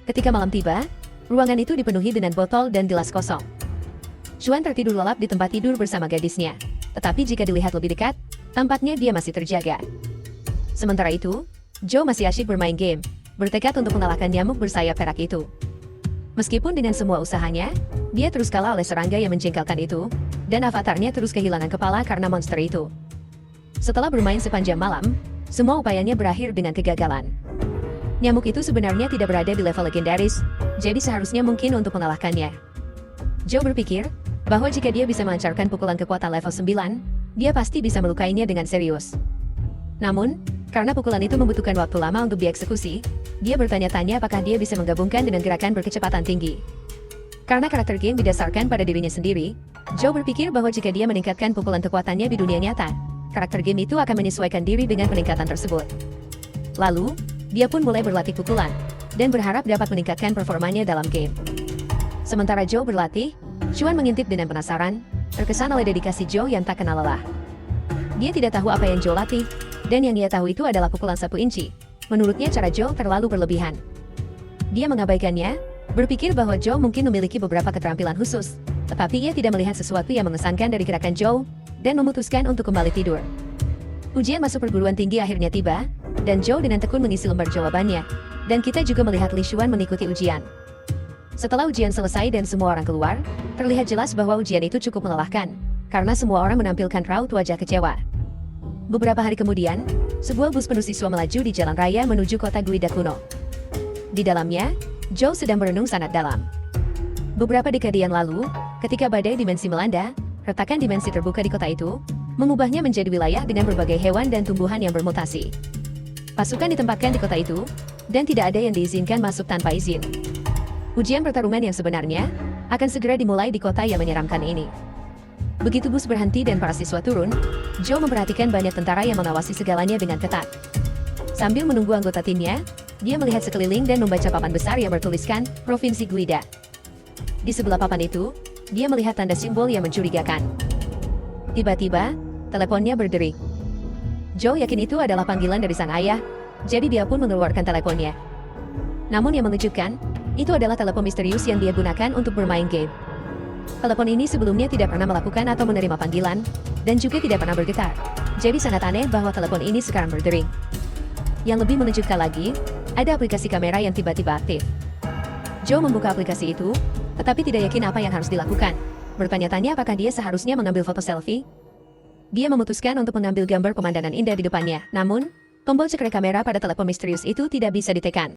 Ketika malam tiba, ruangan itu dipenuhi dengan botol dan gelas kosong. Xuan tertidur lelap di tempat tidur bersama gadisnya. Tetapi jika dilihat lebih dekat, tampaknya dia masih terjaga. Sementara itu, Zhou masih asyik bermain game, bertekad untuk mengalahkan nyamuk bersayap perak itu. Meskipun dengan semua usahanya, dia terus kalah oleh serangga yang menjengkelkan itu, dan avatarnya terus kehilangan kepala karena monster itu. Setelah bermain sepanjang malam, semua upayanya berakhir dengan kegagalan. Nyamuk itu sebenarnya tidak berada di level legendaris, jadi seharusnya mungkin untuk mengalahkannya. Zhou berpikir bahwa jika dia bisa melancarkan pukulan kekuatan level 9, dia pasti bisa melukainya dengan serius. Namun, karena pukulan itu membutuhkan waktu lama untuk dieksekusi, dia bertanya-tanya apakah dia bisa menggabungkan dengan gerakan berkecepatan tinggi. Karena karakter game didasarkan pada dirinya sendiri, Zhou berpikir bahwa jika dia meningkatkan pukulan kekuatannya di dunia nyata, karakter game itu akan menyesuaikan diri dengan peningkatan tersebut. Lalu, dia pun mulai berlatih pukulan, dan berharap dapat meningkatkan performanya dalam game. Sementara Zhou berlatih, Xuan mengintip dengan penasaran, terkesan oleh dedikasi Zhou yang tak kenal lelah. Dia tidak tahu apa yang Zhou latih, dan yang ia tahu itu adalah pukulan 1 inci. Menurutnya cara Zhou terlalu berlebihan. Dia mengabaikannya, berpikir bahwa Zhou mungkin memiliki beberapa keterampilan khusus, tetapi ia tidak melihat sesuatu yang mengesankan dari gerakan Zhou, dan memutuskan untuk kembali tidur. Ujian masuk perguruan tinggi akhirnya tiba, dan Zhou dengan tekun mengisi lembar jawabannya, dan kita juga melihat Li Xuan mengikuti ujian. Setelah ujian selesai dan semua orang keluar, terlihat jelas bahwa ujian itu cukup melelahkan, karena semua orang menampilkan raut wajah kecewa. Beberapa hari kemudian, sebuah bus penuh siswa melaju di jalan raya menuju kota Guida kuno. Di dalamnya, Zhou sedang berenung sangat dalam. Beberapa dekade yang lalu, ketika badai dimensi melanda, retakan dimensi terbuka di kota itu, mengubahnya menjadi wilayah dengan berbagai hewan dan tumbuhan yang bermutasi. Pasukan ditempatkan di kota itu, dan tidak ada yang diizinkan masuk tanpa izin. Ujian pertarungan yang sebenarnya akan segera dimulai di kota yang menyeramkan ini. Begitu bus berhenti dan para siswa turun, Zhou memperhatikan banyak tentara yang mengawasi segalanya dengan ketat. Sambil menunggu anggota timnya, dia melihat sekeliling dan membaca papan besar yang bertuliskan Provinsi Guida. Di sebelah papan itu, dia melihat tanda simbol yang mencurigakan. Tiba-tiba, teleponnya berdering. Zhou yakin itu adalah panggilan dari sang ayah, jadi dia pun mengeluarkan teleponnya. Namun yang mengejutkan, itu adalah telepon misterius yang dia gunakan untuk bermain game. Telepon ini sebelumnya tidak pernah melakukan atau menerima panggilan, dan juga tidak pernah bergetar. Jadi sangat aneh bahwa telepon ini sekarang berdering. Yang lebih mengejutkan lagi, ada aplikasi kamera yang tiba-tiba aktif. Zhou membuka aplikasi itu, tetapi tidak yakin apa yang harus dilakukan. Bertanya-tanya apakah dia seharusnya mengambil foto selfie. Dia memutuskan untuk mengambil gambar pemandangan indah di depannya. Namun, tombol cekrek kamera pada telepon misterius itu tidak bisa ditekan.